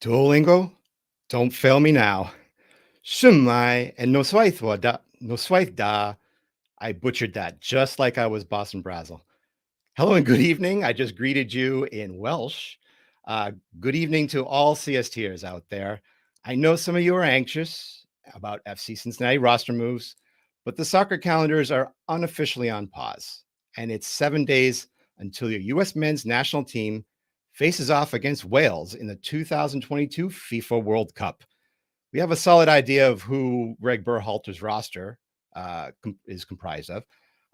Duolingo, don't fail me now. Shumai and no swaith da. I butchered that just like I was Boston Brazzle. Hello and good evening. I just greeted you in Welsh. Uh, Good evening to all CSTers out there. I know some of you are anxious about FC Cincinnati roster moves, but the soccer calendars are unofficially on pause, and it's 7 days until your U.S. men's national team faces off against Wales in the 2022 FIFA World Cup. We have a solid idea of who Gregg Berhalter's roster is comprised of.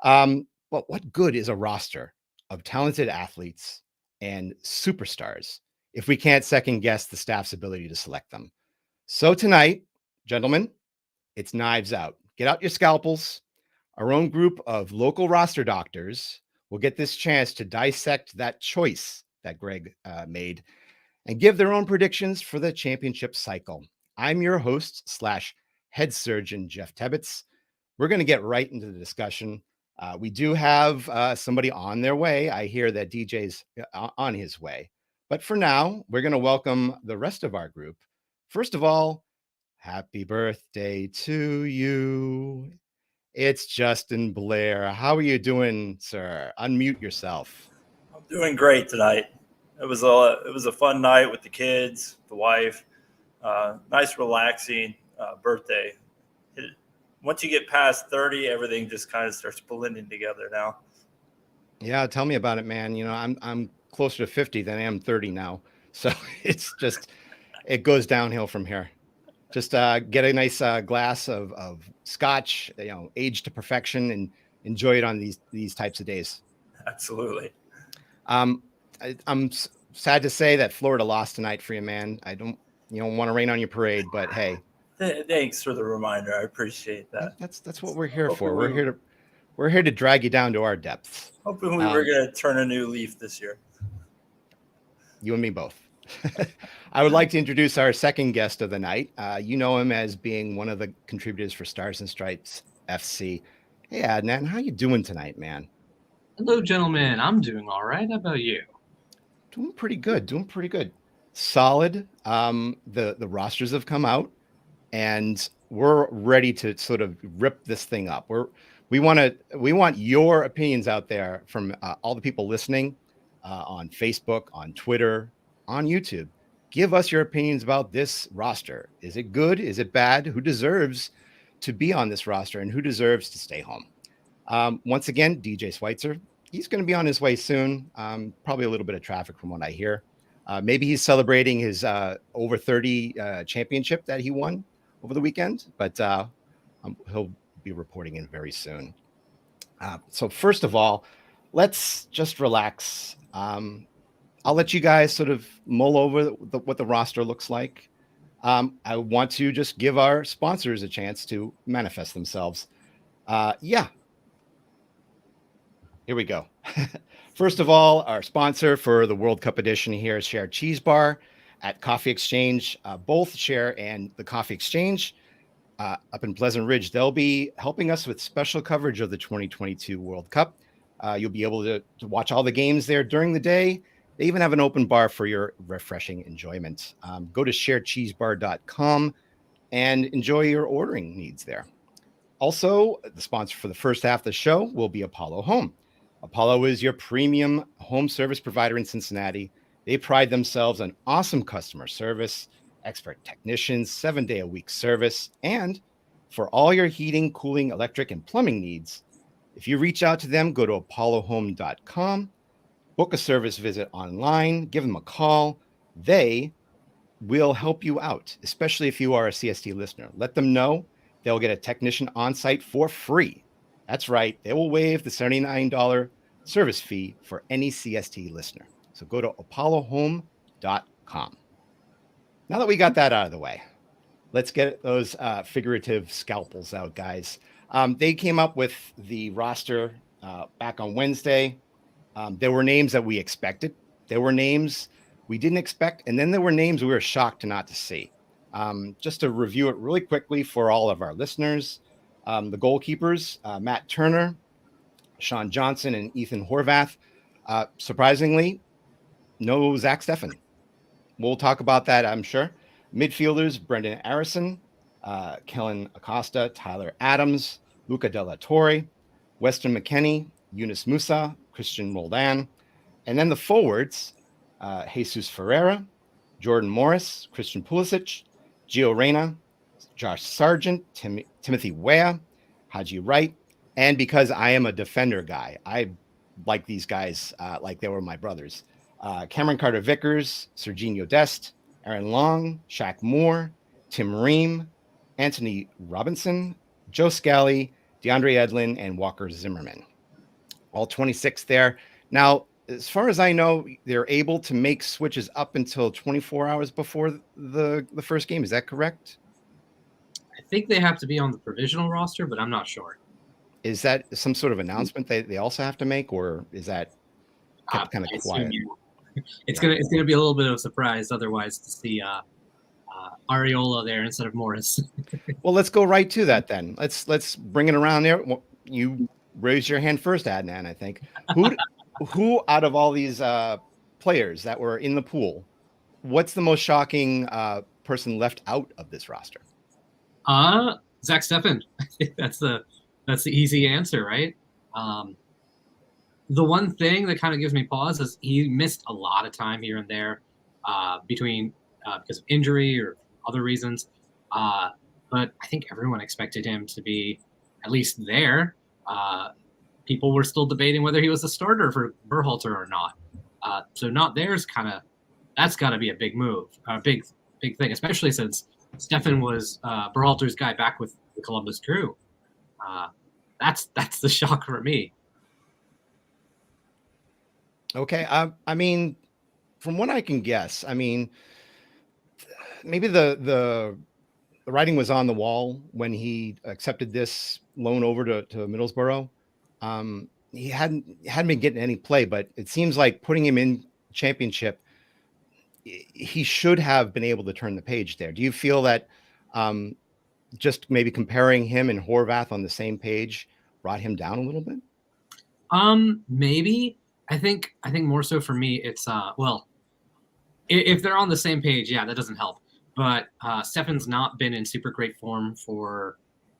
But what good is a roster of talented athletes and superstars if we can't second guess the staff's ability to select them? So tonight, gentlemen, it's knives out. Get out your scalpels. Our own group of local roster doctors will get this chance to dissect that choice that Gregg made and give their own predictions for the championship cycle. I'm your host slash head surgeon, Jeff Tebbets. We're going to get right into the discussion. We do have somebody on their way. I hear that DJ's on his way. But for now, we're going to welcome the rest of our group. First of all, happy birthday to you. It's Justin Blair. How are you doing, sir? Unmute yourself. I'm doing great tonight. It was a fun night with the kids, the wife. Nice, relaxing birthday. Once you get past 30, everything just kind of starts blending together now. Yeah, tell me about it, man. You know, I'm closer to 50 than I am 30 now. So it's just it goes downhill from here. Just get a nice glass of scotch, aged to perfection, and enjoy it on these types of days. Absolutely. I'm sad to say that Florida lost tonight for you, man. I don't want to rain on your parade, but hey, Thanks for the reminder. I appreciate that. That's what we're here for. We're here to drag you down to our depths. Hoping we were going to turn a new leaf this year. You and me both. I would like to introduce our second guest of the night. You know him as being one of the contributors for Stars and Stripes FC. Hey, Adnan, how you doing tonight, man? Hello, gentlemen. I'm doing all right. How about you? Doing pretty good. Solid. The rosters have come out, and we're ready to sort of rip this thing up. We want your opinions out there from all the people listening on Facebook, on Twitter, on YouTube. Give us your opinions about this roster. Is it good? Is it bad? Who deserves to be on this roster and who deserves to stay home? Once again, DJ Schweitzer, he's going to be on his way soon. Probably a little bit of traffic from what I hear. Maybe he's celebrating his over 30 championship that he won over the weekend, but he'll be reporting in very soon. So first of all, let's just relax. I'll let you guys sort of mull over what the roster looks like. I want to just give our sponsors a chance to manifest themselves. Here we go. First of all, our sponsor for the World Cup edition here is Share Cheesebar at Coffee Exchange. Both Share and the Coffee Exchange up in Pleasant Ridge, they'll be helping us with special coverage of the 2022 World Cup. You'll be able to watch all the games there during the day. They even have an open bar for your refreshing enjoyment. Go to sharecheesebar.com and enjoy your ordering needs there. Also, the sponsor for the first half of the show will be Apollo Home. Apollo is your premium home service provider in Cincinnati. They pride themselves on awesome customer service, expert technicians, 7-day-a-week service, and for all your heating, cooling, electric, and plumbing needs, if you reach out to them, go to apollohome.com, book a service visit online, give them a call. They will help you out, especially if you are a CST listener. Let them know. They'll get a technician on site for free. That's right. They will waive the $79 service fee for any CST listener. So go to apollohome.com. Now that we got that out of the way, let's get those figurative scalpels out, guys. They came up with the roster back on Wednesday. There were names that we expected. There were names we didn't expect. And then there were names we were shocked not to see. Just to review it really quickly for all of our listeners, the goalkeepers, Matt Turner, Sean Johnson, and Ethan Horvath. Surprisingly, no Zach Steffen. we'll talk about that, I'm sure. Midfielders, Brendan Arison, Kellen Acosta, Tyler Adams, Luca Della Torre, Weston McKennie, Yunus Musa, Christian Roldan. And then the forwards, Jesus Ferreira, Jordan Morris, Christian Pulisic, Gio Reyna, Josh Sargent, Timothy Weah, Haji Wright. And because I am a defender guy, I like these guys like they were my brothers. Cameron Carter-Vickers, Serginho Dest, Aaron Long, Shaq Moore, Tim Ream, Anthony Robinson, Joe Scally, DeAndre Edlin, and Walker Zimmerman. All 26 there. Now, as far as I know, they're able to make switches up until 24 hours before the first game. Is that correct? I think they have to be on the provisional roster, but I'm not sure. Is that some sort of announcement they also have to make, or is that kept kind of quiet? It's gonna be a little bit of a surprise otherwise to see Areola there instead of Morris. Well, let's go right to that then. Let's bring it around there. You raised your hand first, Adnan. I think who out of all these players that were in the pool, what's the most shocking person left out of this roster? Zach Steffen. I think that's the easy answer, right? The one thing that kind of gives me pause is he missed a lot of time here and there between because of injury or other reasons. But I think everyone expected him to be at least there. People were still debating whether he was a starter for Berhalter or not. So not there is that's got to be a big move, a big thing, especially since Steffen was Berhalter's guy back with the Columbus Crew. That's the shock for me. Okay, I mean, from what I can guess, I mean, maybe the writing was on the wall when he accepted this loan over to Middlesbrough. He hadn't been getting any play, but it seems like putting him in Championship, he should have been able to turn the page there. Do you feel that just maybe comparing him and Horvath on the same page brought him down a little bit? Maybe. I think more so for me, it's if they're on the same page, yeah, that doesn't help. But Steffen's not been in super great form for,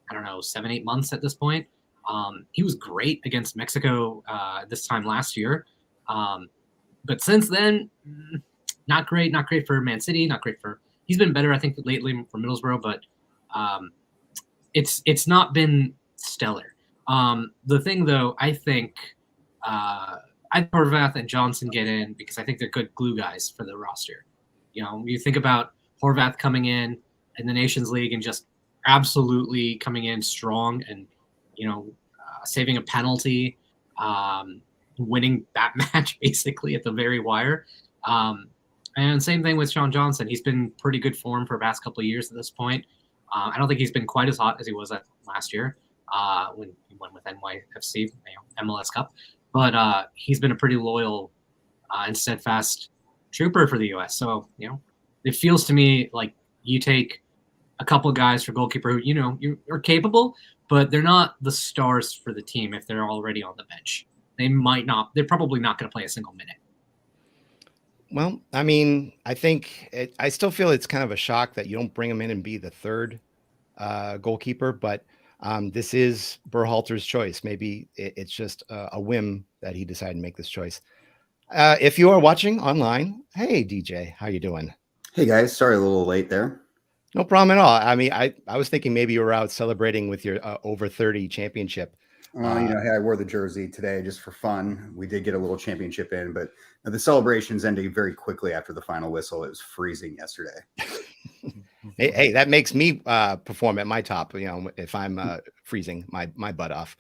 I don't know, 7-8 months at this point. He was great against Mexico this time last year. But since then, not great. Not great for Man City. Not great for. He's been better, I think, lately for Middlesbrough, but it's not been stellar. The thing, though, I think Horvath and Johnson get in because I think they're good glue guys for the roster. You know, you think about Horvath coming in the Nations League and just absolutely coming in strong and, saving a penalty, winning that match basically at the very wire. And same thing with Sean Johnson. He's been pretty good form for the past couple of years at this point. I don't think he's been quite as hot as he was last year when he went with NYFC, MLS Cup. But he's been a pretty loyal and steadfast trooper for the U.S. So, it feels to me like you take a couple of guys for goalkeeper who, you are capable, but they're not the stars for the team if they're already on the bench. They're probably not going to play a single minute. Well, I mean, I still feel it's kind of a shock that you don't bring him in and be the third goalkeeper, but this is Berhalter's choice. Maybe it's just a whim that he decided to make this choice. If you are watching online, hey, DJ, how you doing? Hey, guys. Sorry, a little late there. No problem at all. I mean, I was thinking maybe you were out celebrating with your over 30 championship. Hey, I wore the jersey today just for fun. We did get a little championship in, but the celebrations ended very quickly after the final whistle. It was freezing yesterday. Hey, that makes me perform at my top, if I'm freezing my butt off.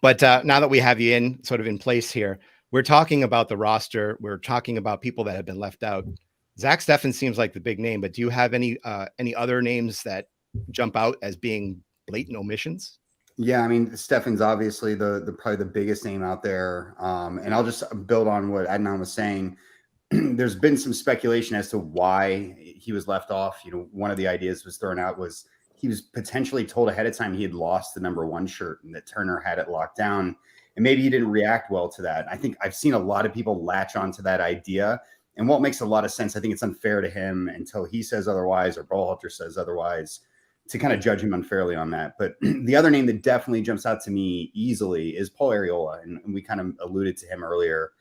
But now that we have you in place here, we're talking about the roster. We're talking about people that have been left out. Zach Steffen seems like the big name, but do you have any other names that jump out as being blatant omissions? Yeah, I mean, Steffen's obviously the probably the biggest name out there. And I'll just build on what Adnan was saying. There's been some speculation as to why he was left off. One of the ideas was thrown out was he was potentially told ahead of time he had lost the number 1 shirt and that Turner had it locked down. And maybe he didn't react well to that. I think I've seen a lot of people latch onto that idea And what makes a lot of sense, I think it's unfair to him until he says otherwise or Berhalter says otherwise to kind of judge him unfairly on that. But the other name that definitely jumps out to me easily is Paul Arriola. And we kind of alluded to him earlier.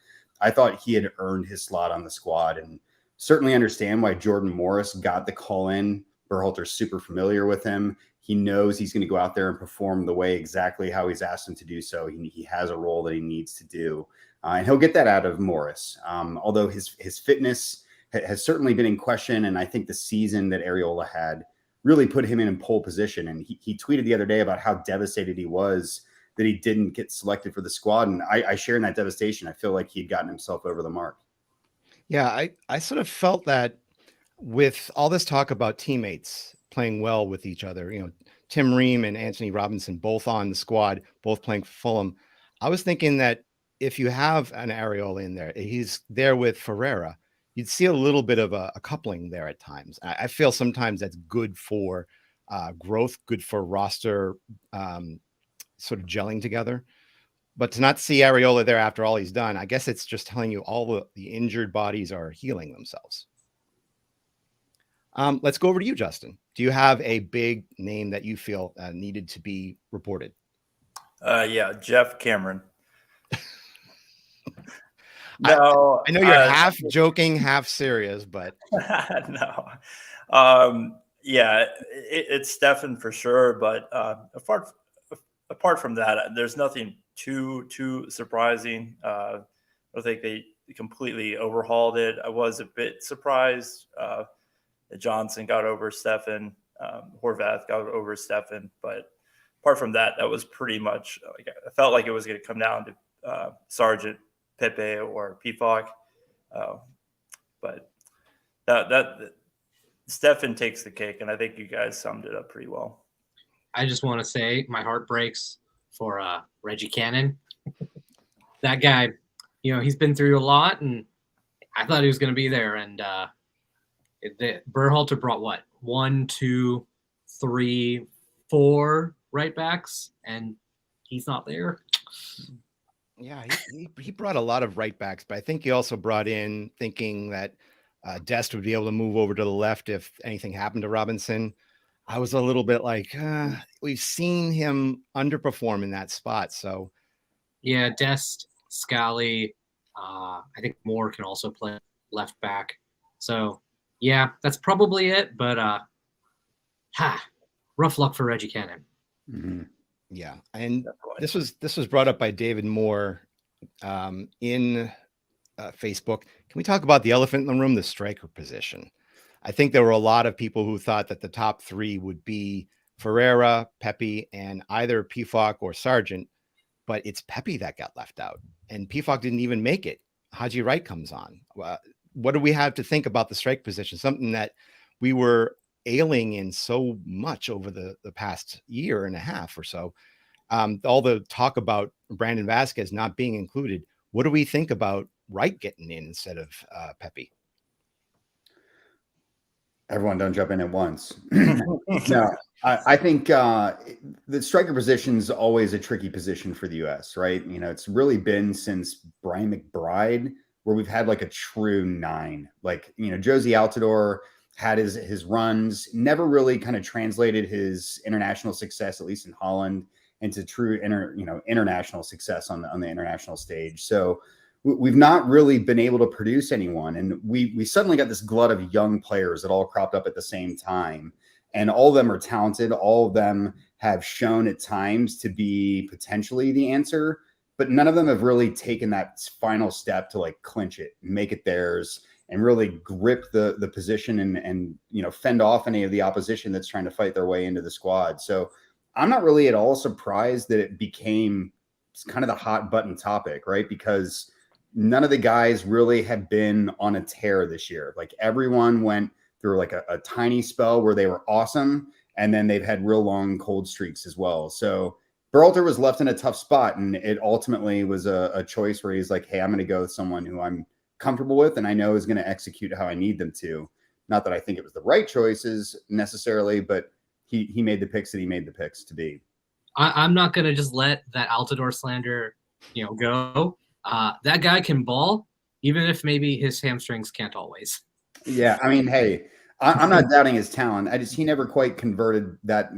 I thought he had earned his slot on the squad, and certainly understand why Jordan Morris got the call in. Berhalter's super familiar with him. He knows he's going to go out there and perform the way exactly how he's asked him to do so. He has a role that he needs to do. And he'll get that out of Morris. Although his fitness has certainly been in question. And I think the season that Arriola had really put him in pole position. And he tweeted the other day about how devastated he was that he didn't get selected for the squad. And I share in that devastation. I feel like he'd gotten himself over the mark. Yeah, I sort of felt that with all this talk about teammates playing well with each other, Tim Ream and Anthony Robinson both on the squad, both playing for Fulham. I was thinking that if you have an Arriola in there, he's there with Ferreira, you'd see a little bit of a coupling there at times. I feel sometimes that's good for growth, good for roster sort of gelling together. But to not see Arriola there after all he's done, I guess it's just telling you all the injured bodies are healing themselves. Let's go over to you, Justin. Do you have a big name that you feel needed to be reported? Yeah, Jeff Cameron. No, I know you're half joking, half serious, but no. Yeah, it's Stefan for sure. But apart from that, there's nothing too surprising. I don't think they completely overhauled it. I was a bit surprised that Johnson got over Stefan, Horvath got over Stefan, but apart from that, that was pretty much. I felt like it was going to come down to Sargent, Pepe, or Pifok, but that Stefan takes the cake, and I think you guys summed it up pretty well. I just want to say my heart breaks for Reggie Cannon. That guy, he's been through a lot, and I thought he was going to be there. And Berhalter brought what? 1, 2, 3, 4 right backs, and he's not there. Yeah, he brought a lot of right backs, but I think he also brought in thinking that Dest would be able to move over to the left if anything happened to Robinson. I was a little bit like, we've seen him underperform in that spot. So, yeah, Dest, Scally, I think Moore can also play left back. So, yeah, that's probably it. But rough luck for Reggie Cannon. Mm-hmm. Yeah, and this was brought up by David Moore in Facebook. Can we talk about the elephant in the room, the striker position? I think there were a lot of people who thought that the top three would be Ferreira, Pepe, and either Pifok or Sargent, but it's Pepe that got left out, and Pifok didn't even make it. Haji Wright comes on. What do we have to think about the strike position? Something that we were ailing in so much over the past year and a half or so. All the talk about Brandon Vasquez not being included. What do we think about Wright getting in instead of Pepe? Everyone don't jump in at once. No, I think the striker position is always a tricky position for the U.S., right? It's really been since Brian McBride where we've had like a true 9. Like, Josie Altidore had his runs, never really kind of translated his international success, at least in Holland, into true international success on the international stage. So we've not really been able to produce anyone. And we suddenly got this glut of young players that all cropped up at the same time. And all of them are talented. All of them have shown at times to be potentially the answer, but none of them have really taken that final step to like clinch it and make it theirs and really grip the position and fend off any of the opposition that's trying to fight their way into the squad. So I'm not really at all surprised that it became kind of the hot button topic, right? Because none of the guys really have been on a tear this year. Like everyone went through like a tiny spell where they were awesome, and then they've had real long cold streaks as well. So Berhalter was left in a tough spot, and it ultimately was a choice where he's like, hey, I'm going to go with someone who I'm comfortable with and I know is going to execute how I need them to. Not that I think it was the right choices necessarily, but he made the picks that he made the picks to be. I'm not going to just let that Altidore slander, go. That guy can ball. even if maybe his hamstrings can't always. Yeah, I mean, hey, I'm not doubting his talent. He never quite converted that,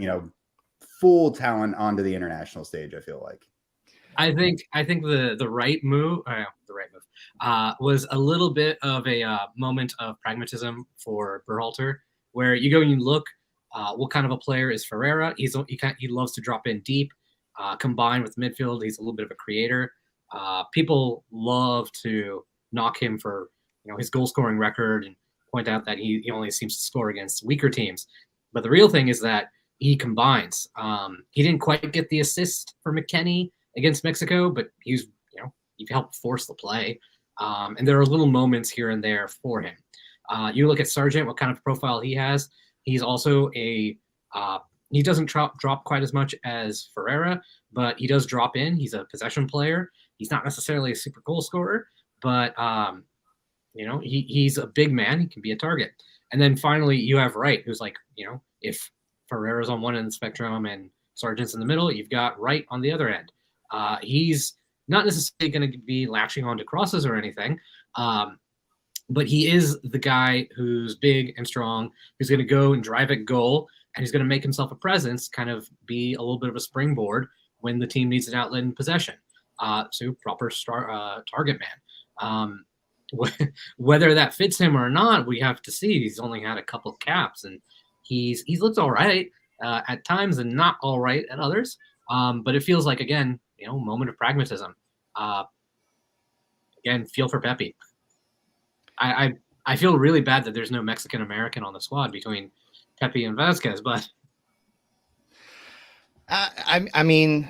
full talent onto the international stage, I feel like. I think the right move, was a little bit of a moment of pragmatism for Berhalter, where you go and you look, what kind of a player is Ferreira? He loves to drop in deep, combined with midfield. He's a little bit of a creator. People love to knock him for his goal scoring record and point out that he only seems to score against weaker teams. But the real thing is that he combines. He didn't quite get the assist for McKennie against Mexico, but he helped force the play. And there are little moments here and there for him. You look at Sargent, what kind of profile he has. He's also he doesn't drop quite as much as Ferreira, but he does drop in. He's a possession player. He's not necessarily a super goal scorer, but he's a big man. He can be a target. And then finally, you have Wright, who's like, if Ferreira's on one end of the spectrum and Sargent's in the middle, you've got Wright on the other end. He's not necessarily going to be latching onto crosses or anything, but he is the guy who's big and strong, who's going to go and drive at goal, and he's going to make himself a presence, kind of be a little bit of a springboard when the team needs an outlet in possession. So proper target man. Whether that fits him or not, we have to see. He's only had a couple of caps, and he's looked all right at times and not all right at others. But it feels like, again, moment of pragmatism. Again, feel for Pepe. I feel really bad that there's no Mexican American on the squad between Pepe and Vasquez, but I mean,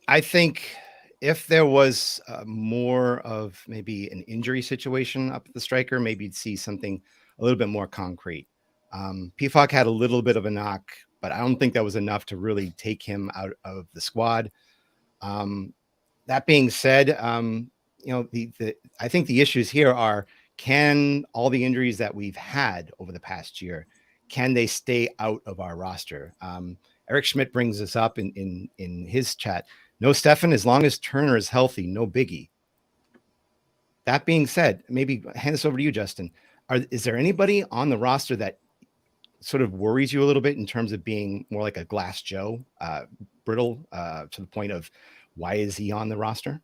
I think if there was more of maybe an injury situation up at the striker, maybe you'd see something a little bit more concrete. Pifak had a little bit of a knock, but I don't think that was enough to really take him out of the squad. That being said, I think the issues here are, can all the injuries that we've had over the past year, can they stay out of our roster? Eric Schmidt brings this up in his chat. No, Stefan, as long as Turner is healthy, no biggie. That being said, maybe hand this over to you, Justin. Is there anybody on the roster that sort of worries you a little bit in terms of being more like a Glass Joe, brittle to the point of why is he on the roster?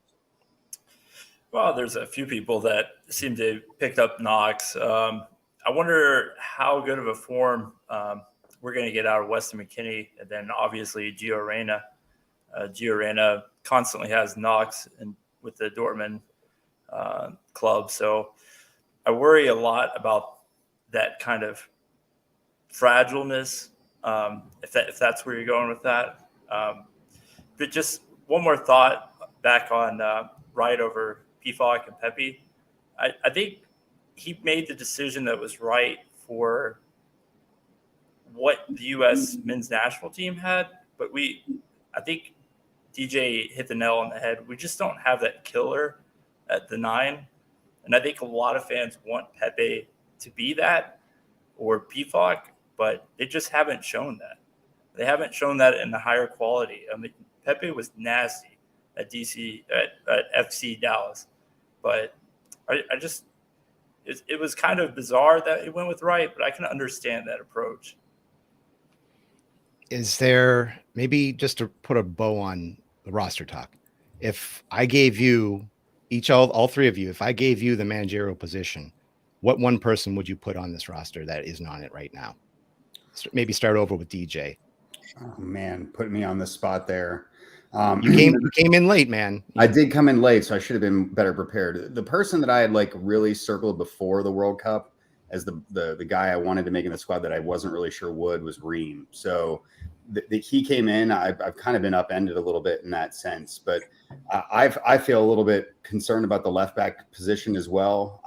Well, there's a few people that seem to have picked up knocks. I wonder how good of a form we're going to get out of Weston McKennie, and then obviously Gio Reyna. Gio Reyna constantly has knocks with the Dortmund club, so I worry a lot about that kind of fragileness, if that's where you're going with that. But just one more thought back on Wright over Pifak and Pepe. I think he made the decision that was right for what the U.S. men's national team had, but I think DJ hit the nail on the head. We just don't have that killer at the 9, and I think a lot of fans want Pepe to be that or Pifak, but they just haven't shown that. They haven't shown that in the higher quality. I mean, Pepe was nasty at FC Dallas, but it was kind of bizarre that it went with Wright, but I can understand that approach. Is there, maybe just to put a bow on the roster talk, if I gave you all three of you, if I gave you the managerial position, what one person would you put on this roster that isn't on it right now? Maybe start over with DJ. Oh man, put me on the spot there. You came in late, man. I did come in late, so I should have been better prepared. The person that I had really circled before the World Cup as the guy I wanted to make in the squad that I wasn't really sure was Ream. So he came in. I've kind of been upended a little bit in that sense, but I feel a little bit concerned about the left back position as well.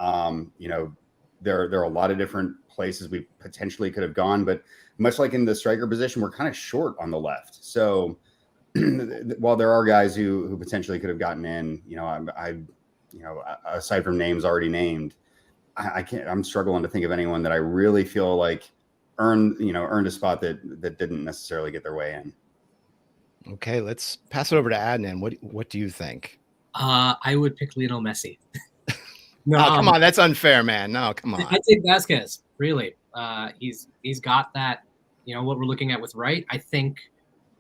There are a lot of different places we potentially could have gone, but much like in the striker position, we're kind of short on the left. So while there are guys who potentially could have gotten in, aside from names already named, I'm struggling to think of anyone that I really feel like earned a spot that didn't necessarily get their way in. Okay, let's pass it over to Adnan. What do you think? I would pick Lionel Messi. No, Oh, come on. That's unfair, man. No, come on. I take Vasquez. Really, he's got that. You know what we're looking at with Wright. I think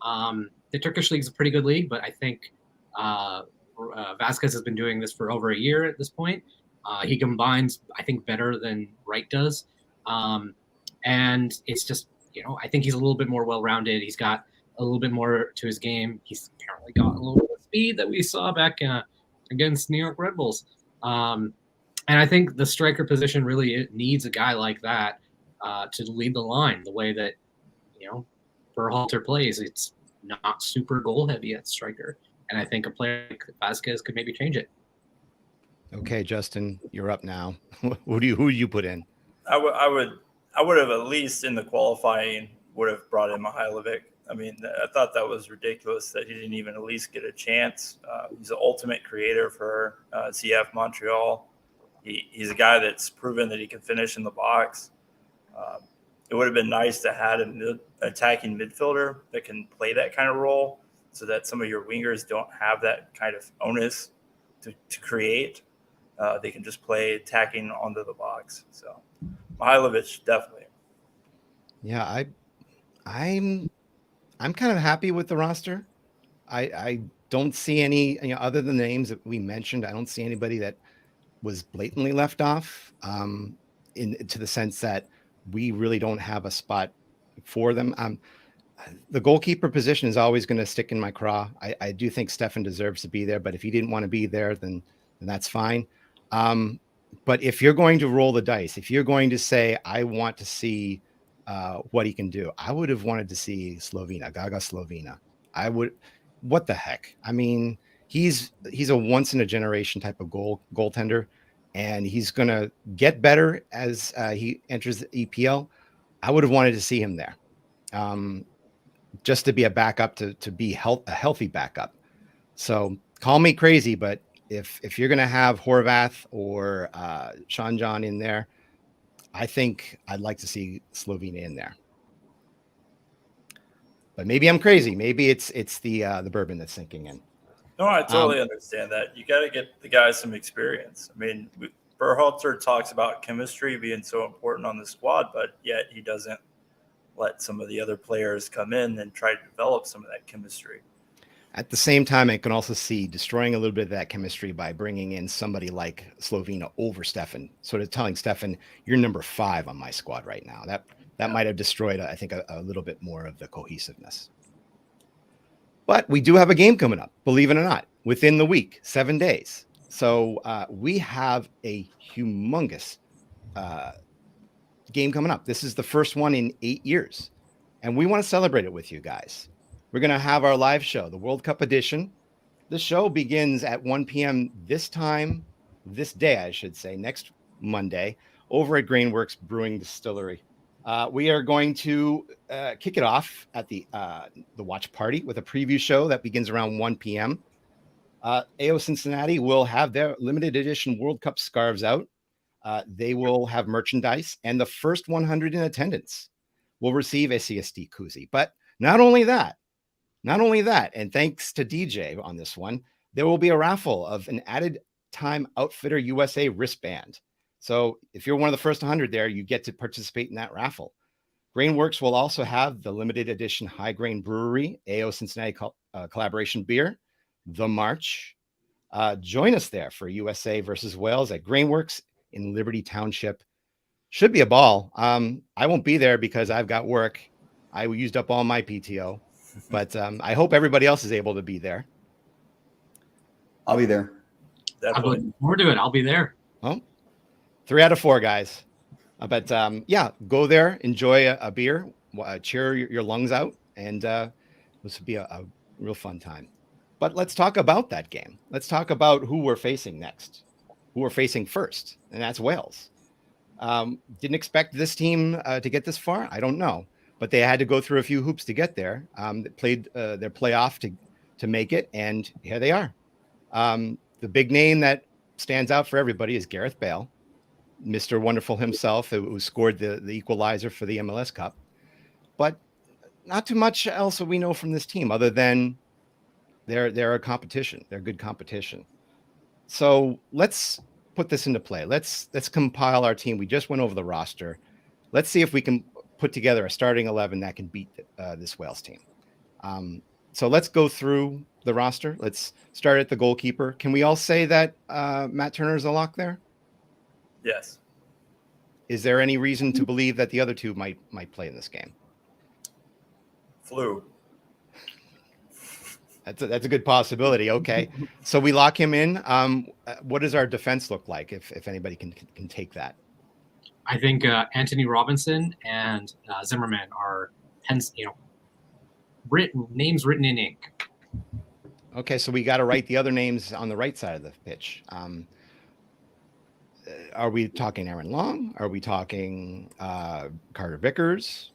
the Turkish league is a pretty good league, but I think Vasquez has been doing this for over a year at this point. He combines, I think, better than Wright does, and it's just I think he's a little bit more well-rounded. He's got a little bit more to his game. He's apparently got a little bit of speed that we saw back against New York Red Bulls. And I think the striker position really needs a guy like that to lead the line the way that, Berhalter plays. It's not super goal heavy at striker. And I think a player like Vasquez could maybe change it. Okay, Justin, you're up now. Who do you put in? I would have at least in the qualifying would have brought in Mihailovic. I mean, I thought that was ridiculous that he didn't even at least get a chance. He's the ultimate creator for CF Montreal. He's a guy that's proven that he can finish in the box. It would have been nice to have an attacking midfielder that can play that kind of role so that some of your wingers don't have that kind of onus to create. They can just play attacking onto the box. So Mihailovic, definitely. Yeah, I'm kind of happy with the roster. I don't see any, other than the names that we mentioned, I don't see anybody that was blatantly left off to the sense that we really don't have a spot for them. The goalkeeper position is always going to stick in my craw. I do think Stefan deserves to be there, but if he didn't want to be there, then that's fine. But if you're going to roll the dice, if you're going to say, I want to see what he can do, I would have wanted to see Gaga Slovina. What the heck? I mean, he's a once in a generation type of goaltender, and he's going to get better as he enters the EPL. I would have wanted to see him there, just to be a backup, to be a healthy backup. So call me crazy, but if you're going to have Horvath or Sean John in there, I think I'd like to see Slovenia in there. But maybe I'm crazy. Maybe it's the bourbon that's sinking in. No, I totally understand that. You got to get the guys some experience. I mean, Berhalter talks about chemistry being so important on the squad, but yet he doesn't let some of the other players come in and try to develop some of that chemistry. At the same time, I can also see destroying a little bit of that chemistry by bringing in somebody like Slovenia over Stefan, sort of telling Stefan, you're number 5 on my squad right now. That might have destroyed, I think, a little bit more of the cohesiveness. But we do have a game coming up, believe it or not, within the week, 7 days. So we have a humongous game coming up. This is the first one in 8 years, and we want to celebrate it with you guys. We're going to have our live show, the World Cup edition. The show begins at 1 p.m. this day, I should say, next Monday, over at Grainworks Brewing Distillery. We are going to kick it off at the watch party with a preview show that begins around 1 p.m. AO Cincinnati will have their limited edition World Cup scarves out. They will have merchandise, and the first 100 in attendance will receive a CST koozie. But not only that, and thanks to DJ on this one, there will be a raffle of an Added Time Outfitter USA wristband. So if you're one of the first 100 there, you get to participate in that raffle. Grainworks will also have the limited edition High Grain Brewery, AO Cincinnati collaboration beer, The March. Join us there for USA versus Wales at Grainworks in Liberty Township. Should be a ball. I won't be there because I've got work. I used up all my PTO, but I hope everybody else is able to be there. I'll be there. Definitely. We're doing. I'll be there. Well, 3 out of 4 guys. But yeah, go there, enjoy a beer, cheer your lungs out, and this will be a real fun time. But let's talk about that game. Let's talk about who we're facing next, who we're facing first, and that's Wales. Didn't expect this team to get this far. I don't know, but they had to go through a few hoops to get there. They played their playoff to make it, and here they are. The big name that stands out for everybody is Gareth Bale, Mr. Wonderful himself, who scored the equalizer for the MLS Cup. But not too much else that we know from this team other than they're a competition. They're good competition. So let's put this into play. Let's compile our team. We just went over the roster. Let's see if we can put together a starting 11 that can beat this Wales team. So let's go through the roster. Let's start at the goalkeeper. Can we all say that Matt Turner is a lock there? Yes. Is there any reason to believe that the other two might play in this game? Flu. That's a good possibility. Okay, so we lock him in. What does our defense look like if anybody can take that? I think Anthony Robinson and Zimmerman are names written in ink. Okay, so we got to write the other names on the right side of the pitch. Are we talking Aaron Long? Are we talking Carter Vickers?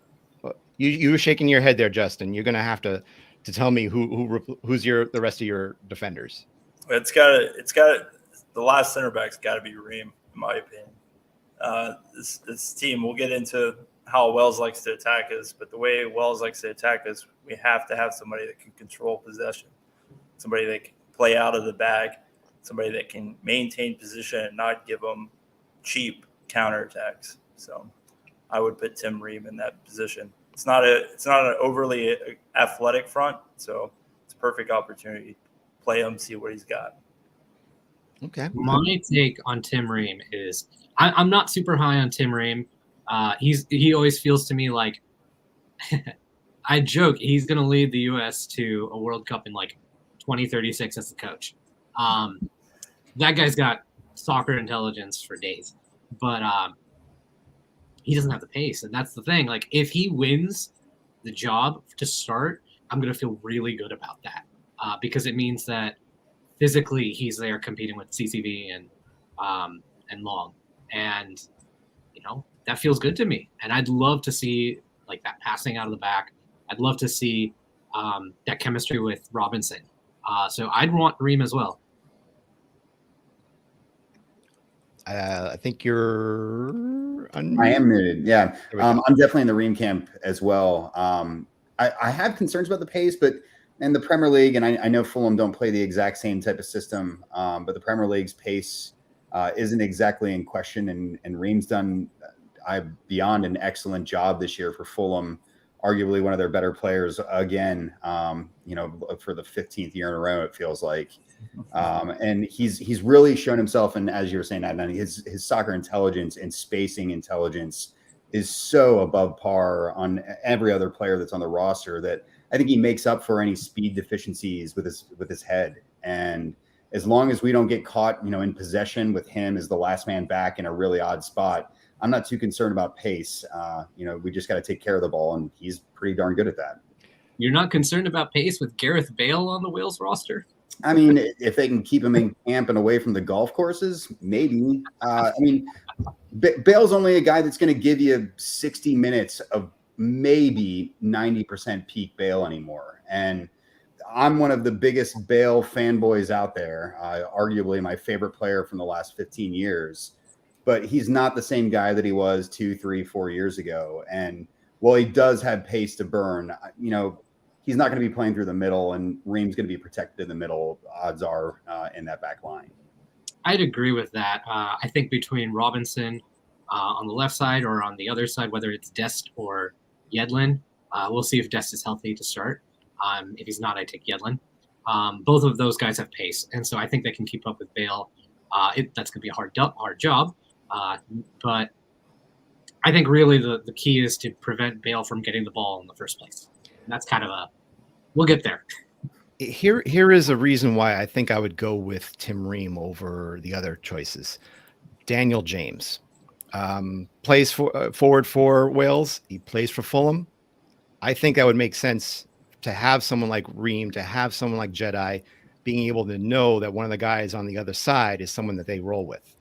You were shaking your head there, Justin. You're going to have to tell me who's the rest of your defenders. It's got the last center back's got to be Ream, in my opinion. This team, we'll get into how Wales likes to attack us, but the way Wales likes to attack us, we have to have somebody that can control possession, somebody that can play out of the bag, somebody that can maintain position and not give them cheap counterattacks. So I would put Tim Ream in that position. It's not an overly athletic front, so it's a perfect opportunity to play him, see what he's got. Okay. My take on Tim Ream is I'm not super high on Tim Ream. He always feels to me like I joke he's going to lead the U.S. to a World Cup in like 2036 as the coach. That guy's got soccer intelligence for days, but he doesn't have the pace, and that's the thing. Like, if he wins the job to start, I'm going to feel really good about that because it means that physically he's there competing with CCV and Long, and that feels good to me. And I'd love to see like that passing out of the back. I'd love to see that chemistry with Robinson. So I'd want Ream as well. I think you're unmuted. I am muted. Yeah. I'm definitely in the Ream camp as well. I have concerns about the pace, but in the Premier League, and I know Fulham don't play the exact same type of system, but the Premier League's pace isn't exactly in question. And Ream's done beyond an excellent job this year for Fulham, arguably one of their better players again, for the 15th year in a row, it feels like. And he's really shown himself, and as you were saying, Adnan, his soccer intelligence and spacing intelligence is so above par on every other player that's on the roster that I think he makes up for any speed deficiencies with his head. And as long as we don't get caught, in possession with him as the last man back in a really odd spot, I'm not too concerned about pace. We just got to take care of the ball, and he's pretty darn good at that. You're not concerned about pace with Gareth Bale on the Wales roster? I mean, if they can keep him in camp and away from the golf courses, maybe. Bale's only a guy that's going to give you 60 minutes of maybe 90% peak Bale anymore. And I'm one of the biggest Bale fanboys out there, arguably my favorite player from the last 15 years. But he's not the same guy that he was 2, 3, 4 years ago. And while he does have pace to burn, he's not going to be playing through the middle, and Ream's going to be protected in the middle, odds are, in that back line. I'd agree with that. I think between Robinson on the left side or on the other side, whether it's Dest or Yedlin, we'll see if Dest is healthy to start. If he's not, I take Yedlin. Both of those guys have pace, and so I think they can keep up with Bale. That's going to be a hard job, but I think really the key is to prevent Bale from getting the ball in the first place. And that's kind of we'll get there. Here is a reason why I think I would go with Tim Ream over the other choices. Daniel James plays forward for Wales. He plays for Fulham. I think that would make sense to have someone like Ream, to have someone like Jedi, being able to know that one of the guys on the other side is someone that they roll with.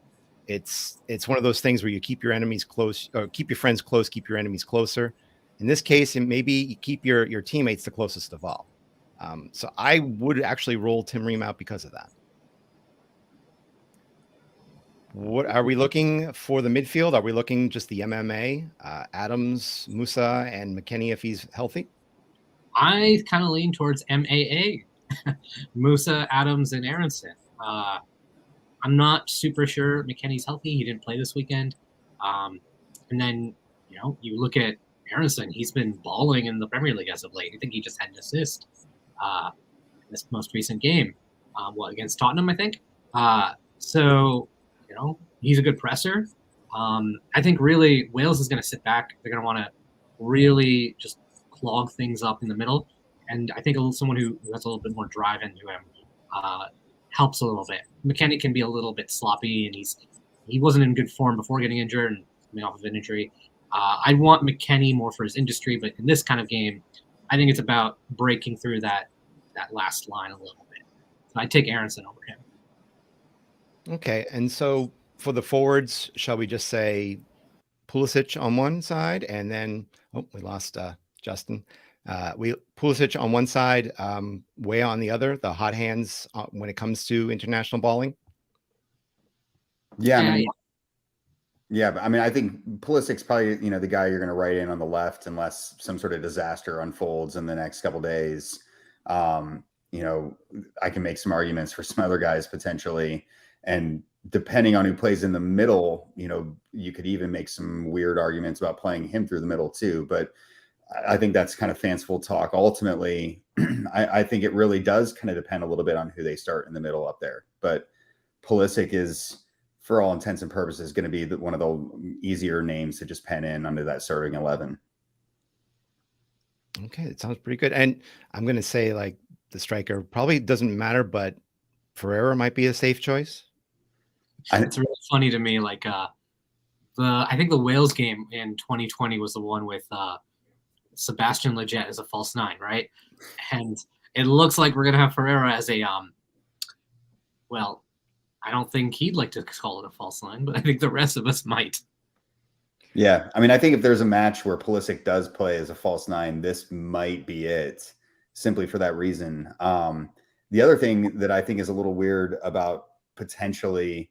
It's one of those things where you keep your enemies close, or keep your friends close, keep your enemies closer. In this case, and maybe you keep your teammates the closest of all. So I would actually roll Tim Ream out because of that. What are we looking for the midfield? Are we looking just the MMA, Adams, Musa, and McKennie if he's healthy? I kind of lean towards MAA, Musa, Adams, and Aronson. I'm not super sure McKennie's healthy. He didn't play this weekend. And then, you look at Aronson. He's been balling in the Premier League as of late. I think he just had an assist in this most recent game, against Tottenham, I think. So, he's a good presser. I think really Wales is going to sit back. They're going to want to really just clog things up in the middle. And I think someone who has a little bit more drive into him helps a little bit. McKennie can be a little bit sloppy, and he wasn't in good form before getting injured and coming off of an injury. I want McKennie more for his industry, but in this kind of game, I think it's about breaking through that last line a little bit. So I take Aronson over him. Okay, and so for the forwards, shall we just say Pulisic on one side, and then we lost Justin. We Pulisic on one side, Way on the other. The hot hands when it comes to international balling. Yeah, but I think Pulisic's probably the guy you're going to write in on the left unless some sort of disaster unfolds in the next couple days. I can make some arguments for some other guys potentially, and depending on who plays in the middle, you could even make some weird arguments about playing him through the middle too. But I think that's kind of fanciful talk. Ultimately, I think it really does kind of depend a little bit on who they start in the middle up there. But Pulisic is, for all intents and purposes, going to be one of the easier names to just pen in under that starting 11. Okay, that sounds pretty good. And I'm going to say, like, the striker probably doesn't matter, but Ferreira might be a safe choice. It's really funny to me. Like, I think the Wales game in 2020 was the one with Sebastian Lletget as a false nine, right? And it looks like we're gonna have Ferreira as a well, I don't think he'd like to call it a false nine, but I think the rest of us might. Yeah, I think if there's a match where Pulisic does play as a false nine, this might be it, simply for that reason. The other thing that I think is a little weird about potentially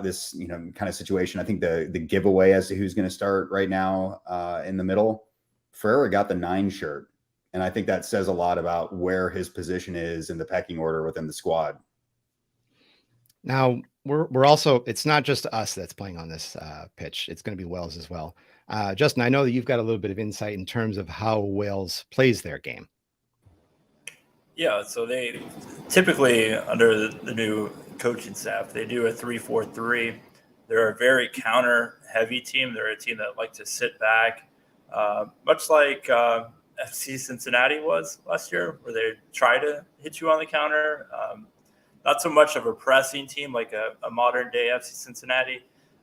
this kind of situation, I think the giveaway as to who's going to start right now in the middle, Ferreira got the 9 shirt, and I think that says a lot about where his position is in the pecking order within the squad. Now we're also, it's not just us that's playing on this pitch. It's going to be Wales as well. Justin, I know that you've got a little bit of insight in terms of how Wales plays their game. Yeah, so they typically, under the new coaching staff, they do a 3-4-3. They're a very counter-heavy team. They're a team that like to sit back, much like FC Cincinnati was last year, where they try to hit you on the counter. Not so much of a pressing team like a modern-day FC Cincinnati,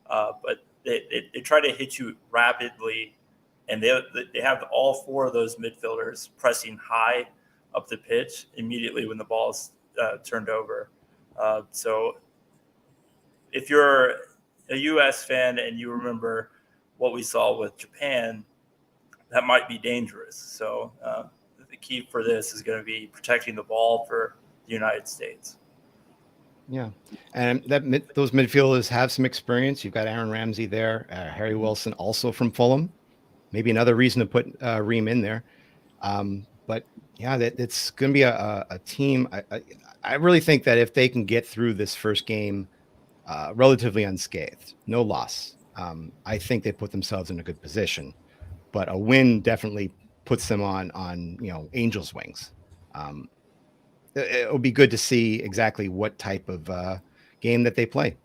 but they try to hit you rapidly, and they have all 4 of those midfielders pressing high up the pitch immediately when the ball's turned over. So if you're a U.S. fan and you remember what we saw with Japan, that might be dangerous. So the key for this is going to be protecting the ball for the United States. Yeah, and those midfielders have some experience. You've got Aaron Ramsey there, Harry Wilson also from Fulham. Maybe another reason to put Ream in there. But yeah, it's going to be a team. I really think that if they can get through this first game relatively unscathed, no loss, I think they put themselves in a good position. But a win definitely puts them on angels' wings. It will be good to see exactly what type of game that they play.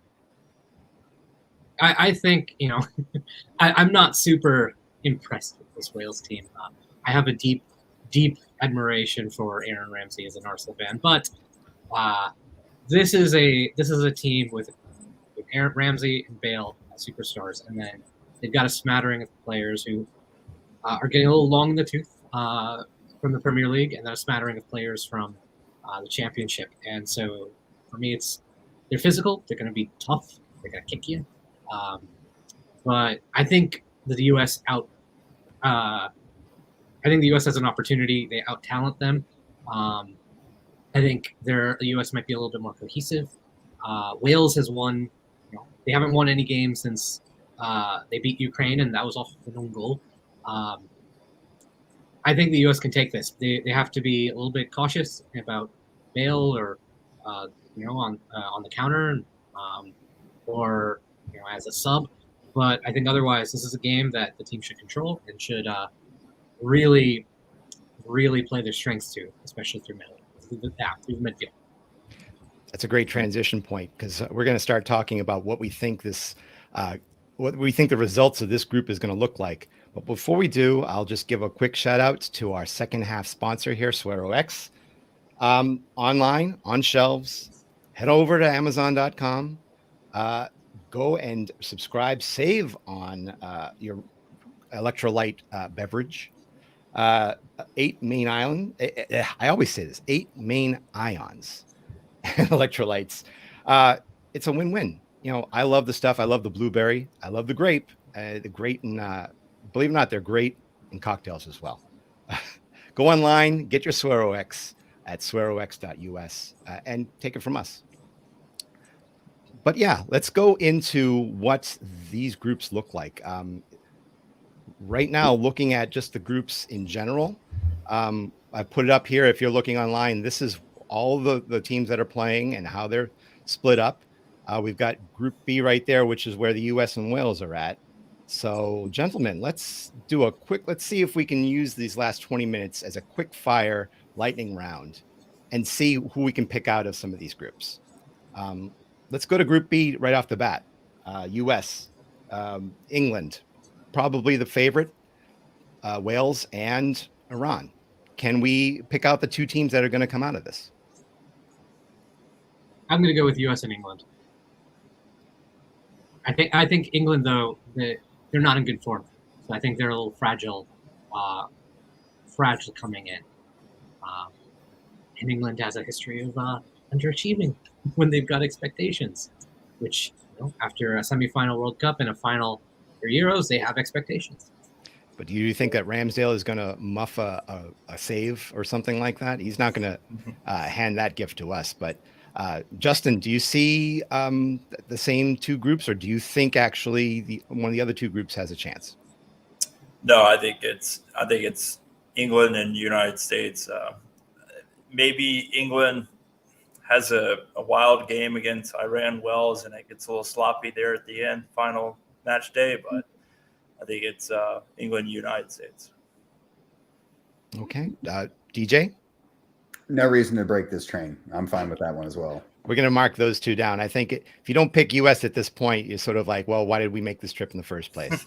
I think I'm not super impressed with this Wales team. I have a deep admiration for Aaron Ramsey as an Arsenal fan, but this is a team with Aaron Ramsey and Bale as superstars, and then they've got a smattering of players who are getting a little long in the tooth from the Premier League, and then a smattering of players from the Championship. And so for me, they're physical, they're going to be tough, they're going to kick you. But I think the U.S. I think the U.S. has an opportunity. They out-talent them. I think the U.S. might be a little bit more cohesive. Wales has won. They haven't won any games since they beat Ukraine, and that was off an own goal. I think the U.S. can take this. They have to be a little bit cautious about Bale or on the counter. or as a sub. But I think otherwise, this is a game that the team should control and should really, really play their strengths to, especially through midfield. That's a great transition point because we're going to start talking about what we think what we think the results of this group is going to look like. But before we do, I'll just give a quick shout out to our second half sponsor here, SwearOX. Online, on shelves, head over to Amazon.com. Go and subscribe, save on your electrolyte beverage. 8 main ion. I always say this: 8 main ions. Electrolytes. It's a win-win. I love the stuff. I love the blueberry. I love the grape. The great and believe it or not, they're great in cocktails as well. Go online, get your SwearOX at swearox.us and take it from us. But yeah, let's go into what these groups look like. Right now, looking at just the groups in general, I put it up here. If you're looking online, this is all the teams that are playing and how they're split up. We've got Group B right there, which is where the U.S. and Wales are at. So, gentlemen, let's see if we can use these last 20 minutes as a quick fire lightning round and see who we can pick out of some of these groups. Let's go to Group B right off the bat. U.S., England, probably the favorite, Wales, and Iran. Can we pick out the two teams that are going to come out of this? I'm going to go with U.S. and England. I think England, though, they're not in good form. So I think they're a little fragile coming in. And England has a history of underachieving when they've got expectations, which after a semifinal World Cup and a final for Euros, they have expectations. But do you think that Ramsdale is going to muff a save or something like that? He's not going to hand that gift to us. But Justin, do you see the same two groups, or do you think actually one of the other two groups has a chance? No, I think it's England and United States. Maybe England has a wild game against Iran Wales, and it gets a little sloppy there at the end, final match day. But I think it's England, United States. Okay. DJ? No reason to break this train. I'm fine with that one as well. We're going to mark those two down. I think if you don't pick U.S. at this point, you're sort of like, well, why did we make this trip in the first place?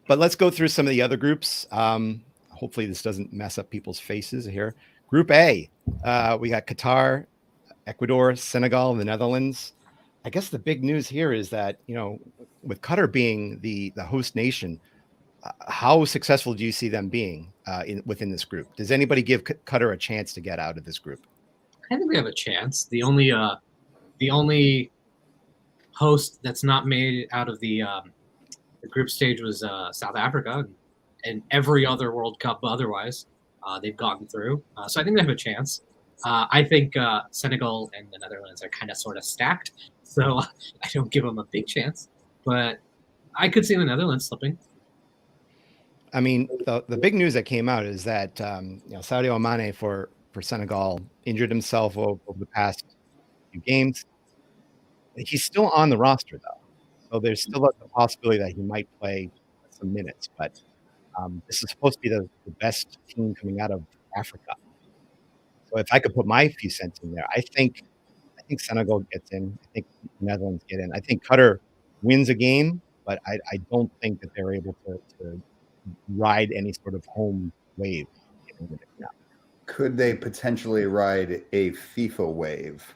But let's go through some of the other groups. Hopefully this doesn't mess up people's faces here. Group A, we got Qatar, Ecuador, Senegal, and the Netherlands. I guess the big news here is that, with Qatar being the host nation, how successful do you see them being within this group? Does anybody give Qatar a chance to get out of this group? I think they have a chance. The only host that's not made out of the group stage was South Africa, and every other World Cup otherwise they've gotten through. So I think they have a chance. I think Senegal and the Netherlands are kind of sort of stacked, so I don't give them a big chance. But I could see the Netherlands slipping. I mean, the big news that came out is that Sadio Mane for Senegal injured himself over the past few games. He's still on the roster, though. So there's still a possibility that he might play some minutes. But this is supposed to be the best team coming out of Africa. So if I could put my few cents in there, I think Senegal gets in. I think the Netherlands get in. I think Qatar wins a game, but I don't think that they're able to ride any sort of home wave. Could they potentially ride a FIFA wave?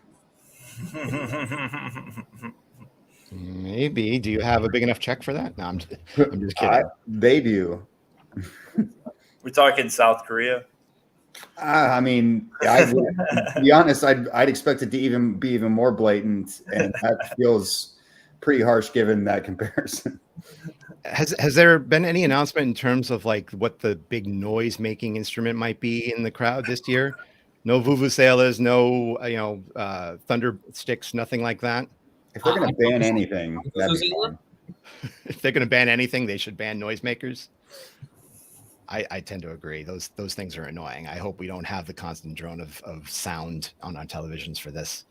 Maybe. Do you have a big enough check for that? No, I'm just kidding. They do. We're talking South Korea. I mean, to be honest, I'd expect it to be even more blatant, and that feels pretty harsh given that comparison. Has there been any announcement in terms of like what the big noise making instrument might be in the crowd this year? No vuvuzelas, no thunder sticks, nothing like that. If they're going to ban anything, that'd be fine. If they're going to ban anything, they should ban noisemakers. I tend to agree. Those things are annoying. I hope we don't have the constant drone of sound on our televisions for this.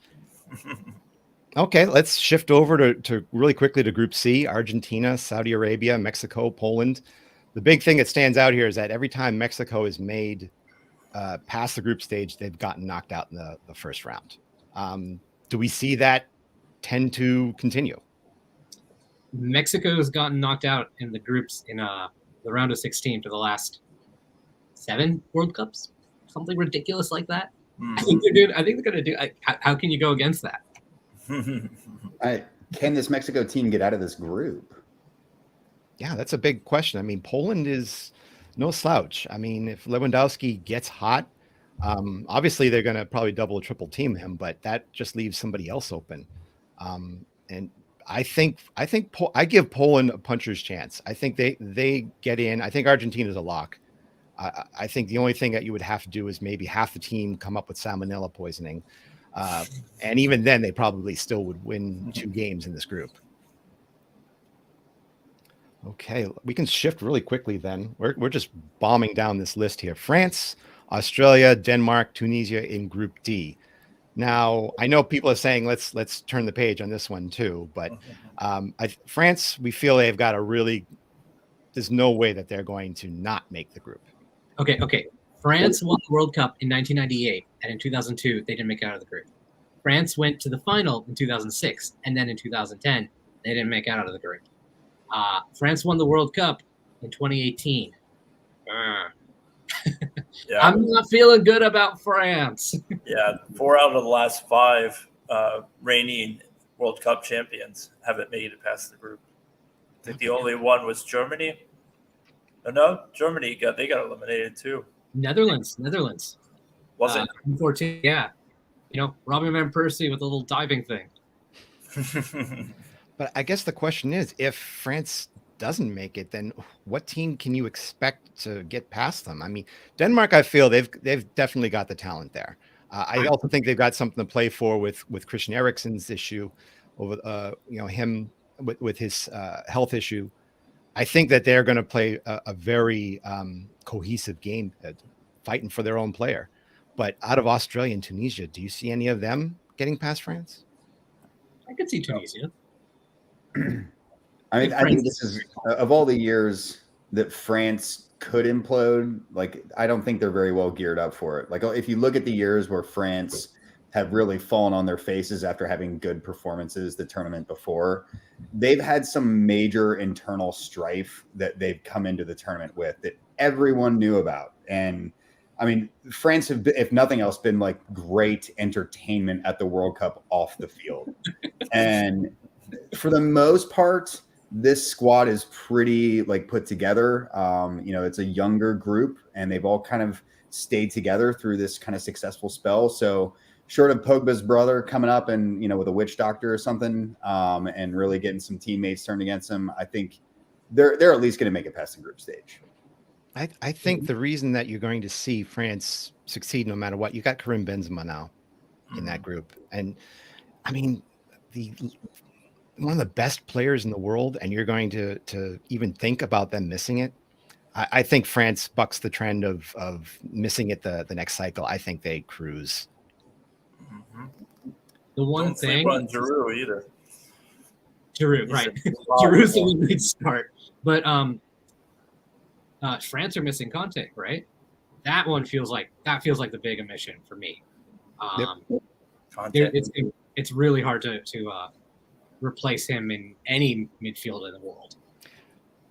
Okay, let's shift over to really quickly to Group C: Argentina, Saudi Arabia, Mexico, Poland. The big thing that stands out here is that every time Mexico is made past the group stage, they've gotten knocked out in the first round. Do we see that tend to continue? Mexico's gotten knocked out in the groups in the round of 16 for the last 7 World Cups, something ridiculous like that. I think they're gonna do. How can you go against that? Can this Mexico team get out of this group? Yeah, that's a big question. I mean, Poland is no slouch. I mean, if Lewandowski gets hot, obviously they're going to probably double or triple team him, but that just leaves somebody else open. And I think I give Poland a puncher's chance. I think they get in. I think Argentina is a lock. I think the only thing that you would have to do is maybe half the team come up with salmonella poisoning. And even then, they probably still would win 2 games in this group. Okay, we can shift really quickly then. We're just bombing down this list here. France, Australia, Denmark, Tunisia in Group D. Now, I know people are saying let's turn the page on this one too, but France, we feel they've got there's no way that they're going to not make the group. Okay. France won the World Cup in 1998, and in 2002 they didn't make it out of the group. France went to the final in 2006, and then in 2010 they didn't make it out of the group. France won the World Cup in 2018. Yeah. I'm not feeling good about France. Yeah, 4 out of the last 5 reigning World Cup champions haven't made it past the group. I think the only one was Germany. No, Germany got eliminated too. Netherlands. Was it? 14? Yeah. Robin van Persie with a little diving thing. But I guess the question is, if France doesn't make it, then what team can you expect to get past them? I mean, Denmark, I feel they've definitely got the talent there. I also think they've got something to play for with Christian Eriksen's issue over, him with his health issue. I think that they're going to play a very cohesive game, fighting for their own player. But out of Australia and Tunisia, do you see any of them getting past France? I could see Tunisia. I think this is, of all the years that France could implode, like, I don't think they're very well geared up for it. Like, if you look at the years where France have really fallen on their faces after having good performances the tournament before, they've had some major internal strife that they've come into the tournament with that everyone knew about. And I mean, France have, if nothing else, been like great entertainment at the World Cup off the field. And for the most part, this squad is pretty put together. It's a younger group, and they've all kind of stayed together through this kind of successful spell. So short of Pogba's brother coming up and, with a witch doctor or something, and really getting some teammates turned against him, I think they're at least going to make it past the group stage. I think the reason that you're going to see France succeed no matter what, you got Karim Benzema now in that group. And I mean, one of the best players in the world, and you're going to even think about them missing it. I think France bucks the trend of missing it the next cycle. I think they cruise. The one thing on Giroud either. Giroud, right? Giroud's the one we'd start, but France are missing Conte, right? That feels like the big omission for me. It's really hard to replace him in any midfield in the world.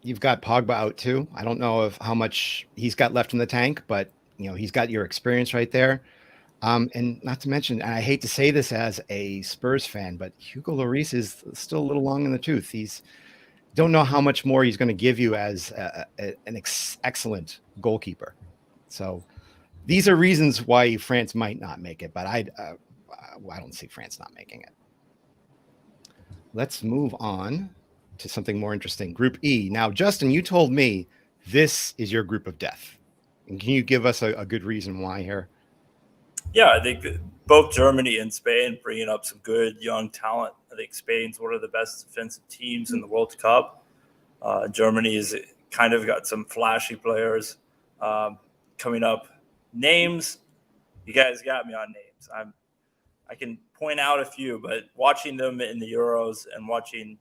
You've got Pogba out too. I don't know how much he's got left in the tank, but he's got your experience right there. And not to mention, and I hate to say this as a Spurs fan, but Hugo Lloris is still a little long in the tooth. Don't know how much more he's going to give you as an excellent goalkeeper. So these are reasons why France might not make it, but I don't see France not making it. Let's move on to something more interesting. Group E. Now, Justin, you told me this is your group of death. And can you give us a good reason why here? Yeah, I think both Germany and Spain bringing up some good young talent. I think Spain's one of the best defensive teams in the World Cup. Germany is kind of got some flashy players coming up. Names, you guys got me on names. I can point out a few, but watching them in the Euros and watching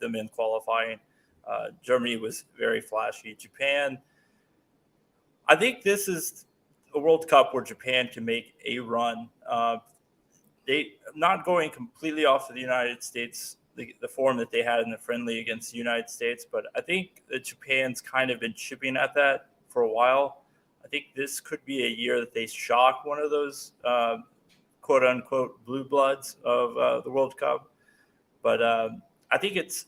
them in qualifying, Germany was very flashy. Japan, I think this is a World Cup where Japan can make a run. They not going completely off of the United States, the form that they had in the friendly against the United States, but I think that Japan's kind of been chipping at that for a while. I think this could be a year that they shock one of those quote unquote blue bloods of the World Cup. But I think it's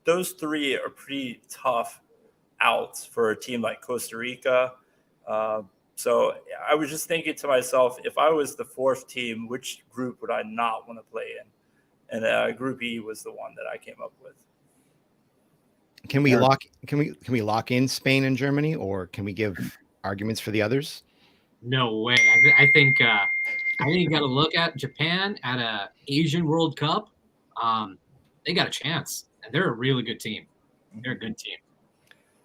those three are pretty tough outs for a team like Costa Rica. So I was just thinking to myself, if I was the fourth team, which group would I not want to play in? And Group E was the one that I came up with. Can we lock in Spain and Germany, or can we give arguments for the others? No way. I think you got to look at Japan at a Asian World Cup. They got a chance, and they're a really good team. They're a good team.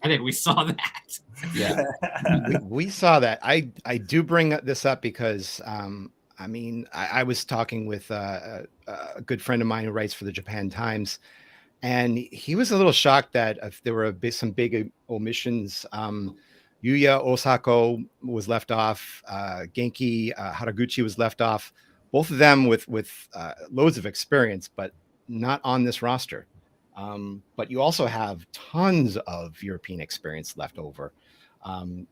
I think we saw that. Yeah, we saw that. I do bring this up because I was talking with a good friend of mine who writes for the Japan Times, and he was a little shocked that if there were some big omissions. Yuya Osako was left off. Genki Haraguchi was left off. Both of them with loads of experience, but not on this roster. But you also have tons of European experience left over.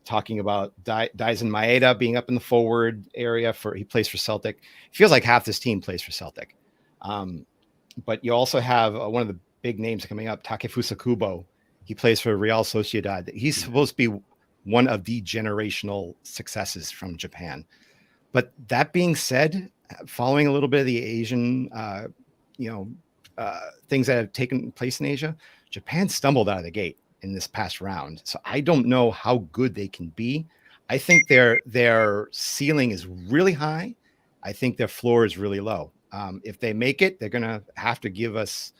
Talking about Daisen Maeda being up in the forward area he plays for Celtic. It feels like half this team plays for Celtic. But you also have one of the big names coming up, Takefusa Kubo. He plays for Real Sociedad. He's supposed to be one of the generational successes from Japan. But that being said, following a little bit of the Asian, things that have taken place in Asia, Japan stumbled out of the gate in this past round. So I don't know how good they can be. I think their ceiling is really high. I think their floor is really low. If they make it, they're going to have to give us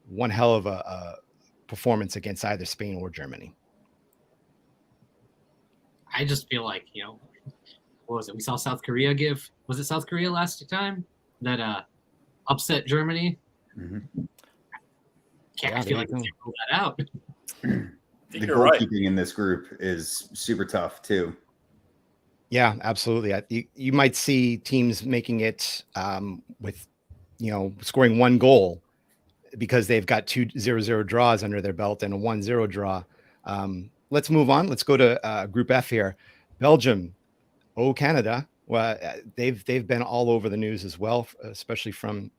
one hell of a performance against either Spain or Germany. I just feel like, what was it? We saw South Korea was it South Korea last time that upset Germany? Mm-hmm. I feel like we can't pull that out. The goalkeeping in this group is super tough too. Yeah, absolutely. You might see teams making it with, scoring one goal because they've got 2 0-0 draws under their belt and a 1-0 draw. Let's move on. Let's go to Group F here. Belgium, Canada. Well, they've been all over the news as well, especially from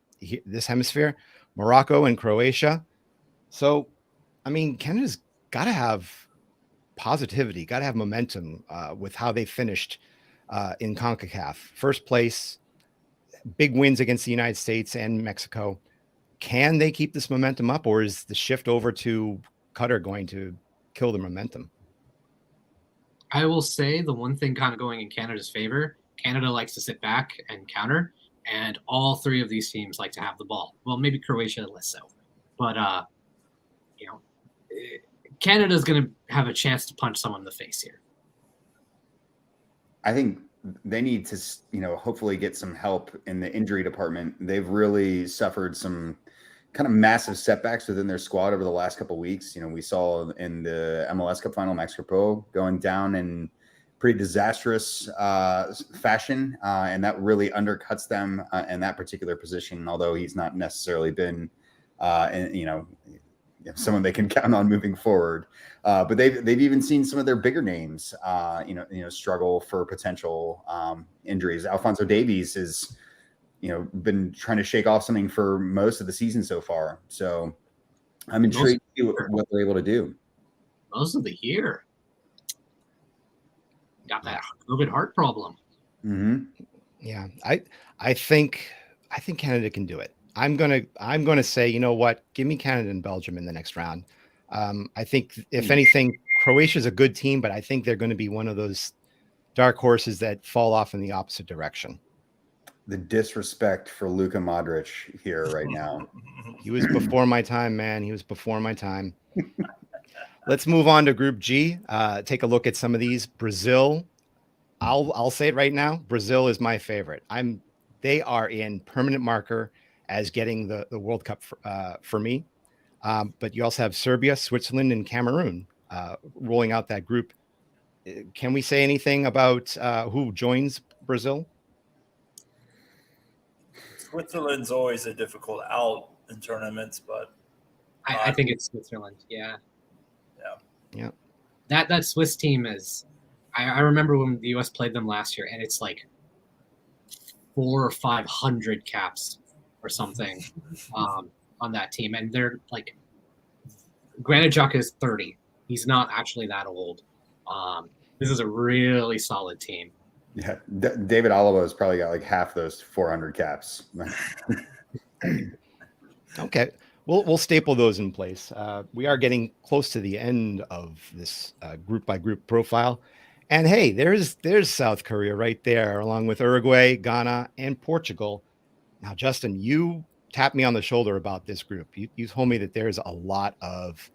this hemisphere. Morocco and Croatia. So, Canada's got to have positivity, got to have momentum with how they finished in CONCACAF. First place, big wins against the United States and Mexico. Can they keep this momentum up, or is the shift over to Qatar going to kill the momentum? I will say the one thing kind of going in Canada's favor, Canada likes to sit back and counter, and all three of these teams like to have the ball. Well, maybe Croatia less so, but Canada's going to have a chance to punch someone in the face here. I think they need to, hopefully get some help in the injury department. They've really suffered some kind of massive setbacks within their squad over the last couple of weeks. We saw in the MLS Cup final, Max Crepeau going down in pretty disastrous fashion, and that really undercuts them in that particular position, although he's not necessarily been, someone they can count on moving forward. But they've even seen some of their bigger names, struggle for potential injuries. Alphonso Davies is, been trying to shake off something for most of the season so far. So I'm intrigued to see what they're able to do. Most of the year. Got that COVID heart problem. Mm-hmm. Yeah, I think Canada can do it. I'm gonna say, you know what? Give me Canada and Belgium in the next round. I think if anything, Croatia's a good team, but I think they're going to be one of those dark horses that fall off in the opposite direction. The disrespect for Luka Modric here right now. He was before my time, man. He was before my time. Let's move on to Group G. Take a look at some of these. Brazil. I'll say it right now. Brazil is my favorite. I'm they are in permanent marker as getting the World Cup for me. But you also have Serbia, Switzerland, and Cameroon rolling out that group. Can we say anything about who joins Brazil? Switzerland's always a difficult out in tournaments, but I think it's Switzerland. Yeah. Yeah. That Swiss team is. I remember when the U.S. played them last year, and it's like 400 or 500 caps or something on that team, and they're like. Granted, Xhaka is 30. He's not actually that old. This is a really solid team. Yeah, David Alaba has probably got like half those 400 caps. Okay, we'll staple those in place. We are getting close to the end of this group by group profile, and hey, there's South Korea right there, along with Uruguay, Ghana, and Portugal. Now, Justin, you tapped me on the shoulder about this group. You told me that there's a lot of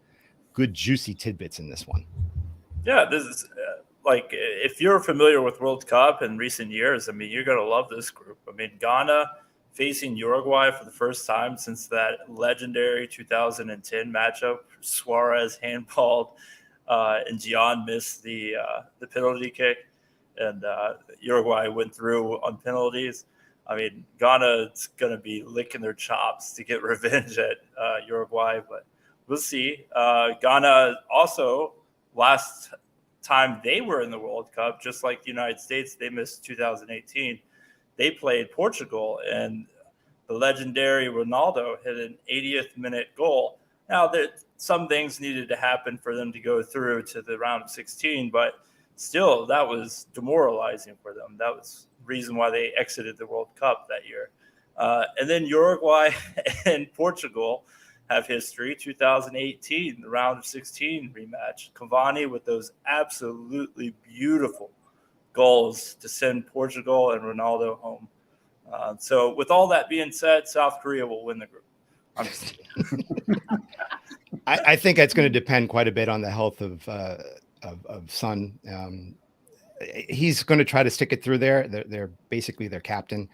good, juicy tidbits in this one. Yeah, this is like if you're familiar with World Cup in recent years, I mean, you're going to love this group. I mean, Ghana facing Uruguay for the first time since that legendary 2010 matchup. Suarez handballed and Gian missed the penalty kick, and Uruguay went through on penalties. I mean, Ghana's going to be licking their chops to get revenge at Uruguay, but we'll see. Ghana also, last time they were in the World Cup, just like the United States, they missed 2018. They played Portugal, and the legendary Ronaldo hit an 80th minute goal. Now, some things needed to happen for them to go through to the round of 16, but still, that was demoralizing for them. That was the reason why they exited the World Cup that year. And then Uruguay and Portugal have history. 2018, the round of 16 rematch. Cavani with those absolutely beautiful goals to send Portugal and Ronaldo home. So with all that being said, South Korea will win the group. I'm just I think that's going to depend quite a bit on the health of Son. He's going to try to stick it through there. They're basically their captain.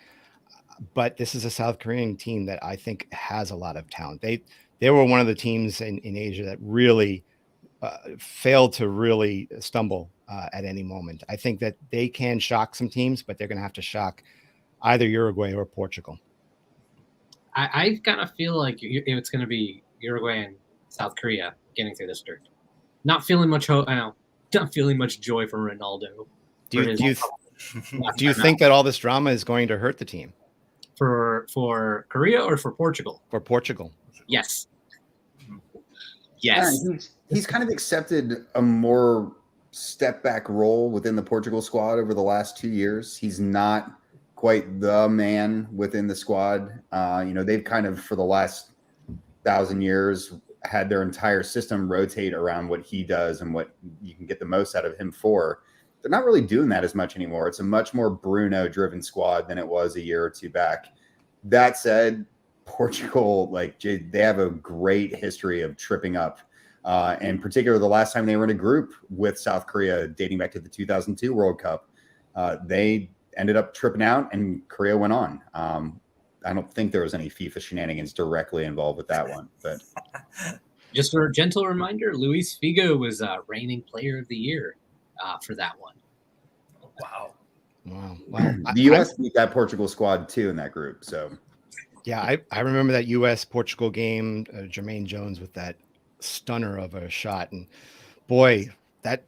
But this is a South Korean team that I think has a lot of talent. They were one of the teams in Asia that really failed to really stumble at any moment. I think that they can shock some teams, but they're going to have to shock either Uruguay or Portugal. I kind of feel like it's going to be Uruguay and South Korea getting through this group. Not feeling much hope. I know. Not feeling much joy from Ronaldo. Do you think that all this drama is going to hurt the team? For Korea or for Portugal? For Portugal. Yes. Yes. Yeah, he's kind of accepted a more step back role within the Portugal squad over the last 2 years. He's not quite the man within the squad. They've kind of, for the last 1,000 years, had their entire system rotate around what he does and what you can get the most out of him for. They're not really doing that as much anymore. It's a much more Bruno-driven squad than it was a year or two back. That said, Portugal, they have a great history of tripping up. In particular, the last time they were in a group with South Korea, dating back to the 2002 World Cup, they ended up tripping out and Korea went on. I don't think there was any FIFA shenanigans directly involved with that one. But just for a gentle reminder, Luis Figo was reigning Player of the Year for that one. Wow. Well, the U.S. beat that Portugal squad too in that group. So yeah, I remember that U.S. Portugal game. Jermaine Jones with that stunner of a shot, and boy, that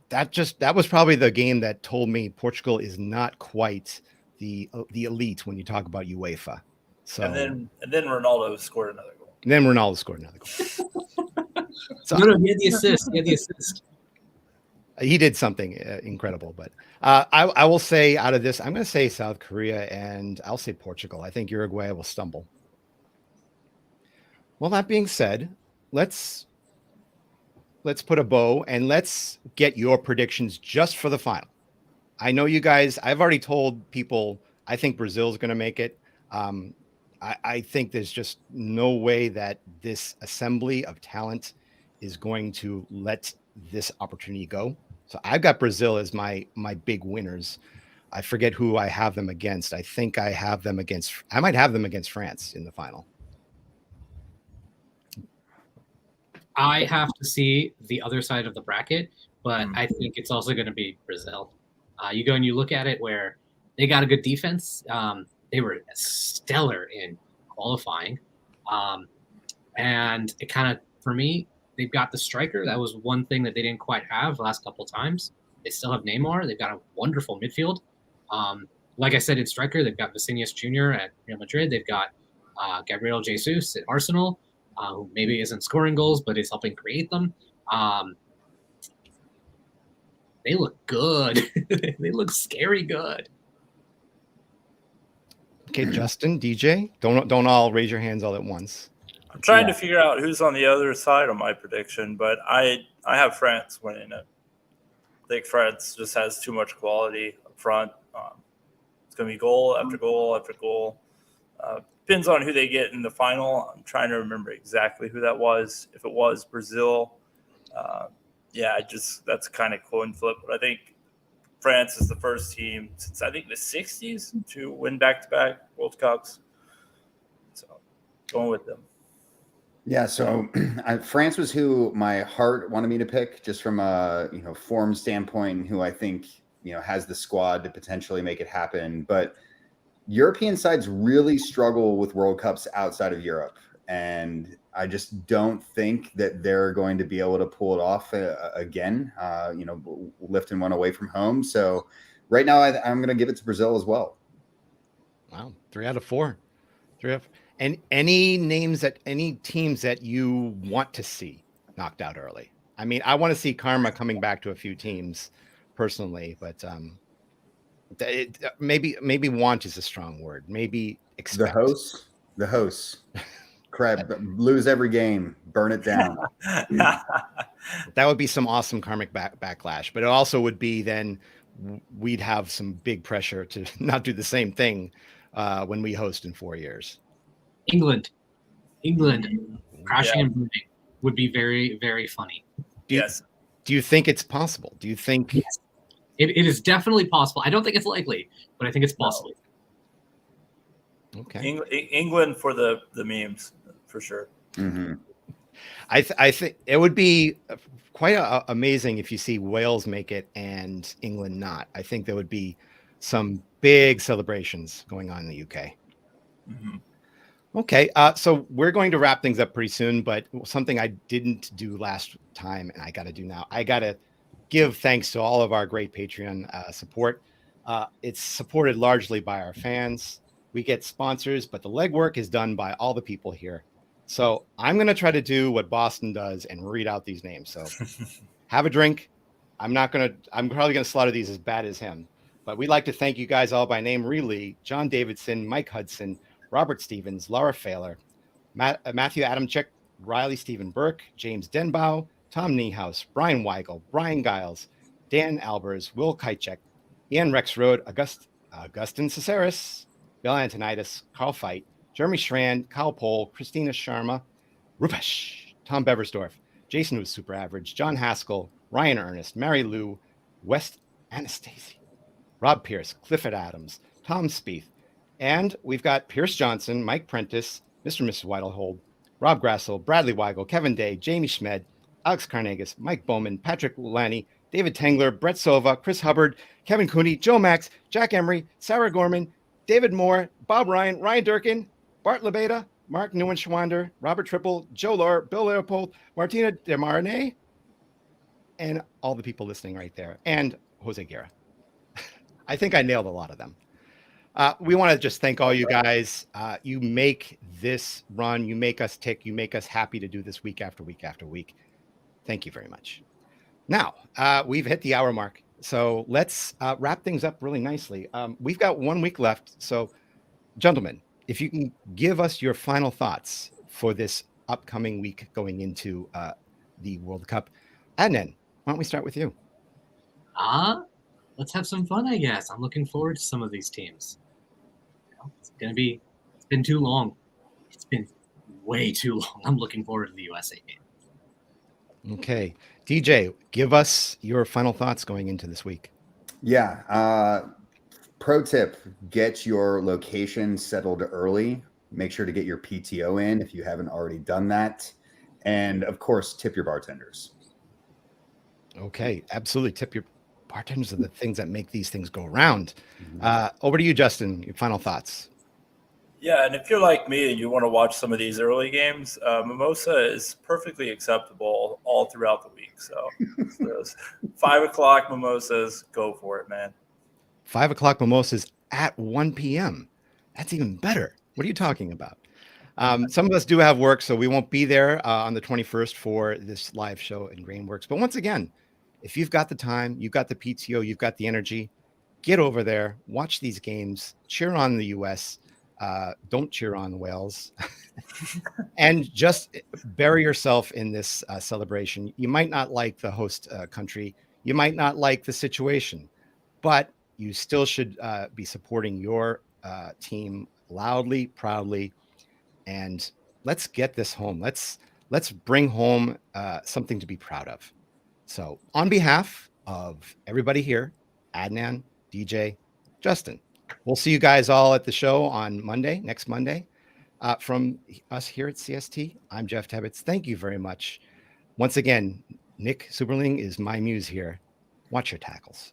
was probably the game that told me Portugal is not quite the elite when you talk about UEFA. So and then Ronaldo scored another goal. And then Ronaldo scored another goal. So, no, he had the assist. He did something incredible, but I will say out of this, I'm going to say South Korea and I'll say Portugal. I think Uruguay will stumble. Well, that being said, let's put a bow and let's get your predictions just for the final. I know you guys, I've already told people I think Brazil's going to make it. I think there's just no way that this assembly of talent is going to let this opportunity go. So I've got Brazil as my big winners. I forget who I have them against. I think I might have them against France in the final. I have to see the other side of the bracket, but I think it's also going to be Brazil. You go and you look at it where they got a good defense. They were stellar in qualifying. And it kind of, for me, they've got the striker. That was one thing that they didn't quite have the last couple of times. They still have Neymar. They've got a wonderful midfield. Like I said, in striker, they've got Vinicius Jr. at Real Madrid. They've got Gabriel Jesus at Arsenal, who maybe isn't scoring goals, but is helping create them. They look good. They look scary good. Okay, Justin, DJ, don't all raise your hands all at once. I'm trying to figure out who's on the other side of my prediction, but I have France winning it. I think France just has too much quality up front. It's going to be goal after goal after goal. Depends on who they get in the final. I'm trying to remember exactly who that was. If it was Brazil, that's kind of coin flip. But I think France is the first team since I think the 60s to win back-to-back World Cups. So going with them. Yeah, so France was who my heart wanted me to pick, just from a form standpoint, who I think has the squad to potentially make it happen. But European sides really struggle with World Cups outside of Europe, and I just don't think that they're going to be able to pull it off again. Lifting one away from home. So right now, I'm going to give it to Brazil as well. Wow, 3 out of 4. And any teams that you want to see knocked out early? I mean, I want to see karma coming back to a few teams personally, but maybe want is a strong word. Maybe expect. The hosts. Crap, lose every game, burn it down. That would be some awesome karmic backlash, but it also would be then we'd have some big pressure to not do the same thing when we host in 4 years. England crashing and burning would be very, very funny. Do you think it's possible? Do you think yes. It is definitely possible? I don't think it's likely, but I think it's possible. Okay. England for the memes for sure. Mm-hmm. I think it would be quite amazing if you see Wales make it and England not. I think there would be some big celebrations going on in the UK. Mm-hmm. Okay, so we're going to wrap things up pretty soon, but something I didn't do last time and I got to do now. I got to give thanks to all of our great Patreon support. It's supported largely by our fans. We get sponsors, but the legwork is done by all the people here. So I'm going to try to do what Boston does and read out these names. So have a drink. I'm probably going to slaughter these as bad as him, but we'd like to thank you guys all by name, really. John Davidson, Mike Hudson, Robert Stevens, Laura Failer, Matthew Adamczyk, Riley Stephen Burke, James Denbow, Tom Niehaus, Brian Weigel, Brian Giles, Dan Albers, Will Kajcek, Ian Rexroad, Augustin Caceres, Bill Antonitis, Carl Feit, Jeremy Schran, Kyle Pohl, Christina Sharma, Rupesh, Tom Beversdorf, Jason was super average, John Haskell, Ryan Ernest, Mary Lou, West Anastasi, Rob Pierce, Clifford Adams, Tom Spieth, and we've got Pierce Johnson, Mike Prentice, Mr. and Mrs. Whitlehold, Rob Grassel, Bradley Weigel, Kevin Day, Jamie Schmed, Alex Carnegas, Mike Bowman, Patrick Lanny, David Tengler, Brett Sova, Chris Hubbard, Kevin Cooney, Joe Max, Jack Emery, Sarah Gorman, David Moore, Bob Ryan, Ryan Durkin, Bart Lebeda, Mark Newen-Schwander, Robert Triple, Joe Lohr, Bill Leopold, Martina Demarnay, and all the people listening right there, and Jose Guerra. I think I nailed a lot of them. We want to just thank all you guys. You make this run. You make us tick. You make us happy to do this week after week after week. Thank you very much. Now, we've hit the hour mark. So let's wrap things up really nicely. We've got 1 week left. So, gentlemen, if you can give us your final thoughts for this upcoming week going into the World Cup. Adnan, why don't we start with you? Let's have some fun, I guess. I'm looking forward to some of these teams. It's been too long. It's been way too long. I'm looking forward to the USA game. Okay. DJ, give us your final thoughts going into this week. Yeah. pro tip, get your location settled early. Make sure to get your PTO in if you haven't already done that. And of course, tip your bartenders. Okay, absolutely. Tip your bartenders are the things that make these things go around. Mhm. Over to you, Justin. Your final thoughts. Yeah, and if you're like me and you want to watch some of these early games, mimosa is perfectly acceptable all throughout the week. So those 5 o'clock mimosas, go for it, man. 5 o'clock mimosas at 1 p.m. That's even better. What are you talking about? Some of us do have work, so we won't be there on the 21st for this live show in Grainworks. But once again, if you've got the time, you've got the PTO, you've got the energy, get over there, watch these games, cheer on the US, don't cheer on Wales, and just bury yourself in this celebration. You might not like the host country, you might not like the situation, but you still should be supporting your team loudly, proudly, and let's get this home. Let's bring home something to be proud of. So, on behalf of everybody here, Adnan, DJ, Justin, we'll see you guys all at the show on Monday, next Monday. From us here at CST, I'm Jeff Tebbets. Thank you very much. Once again, Nick Superling is my muse here. Watch your tackles.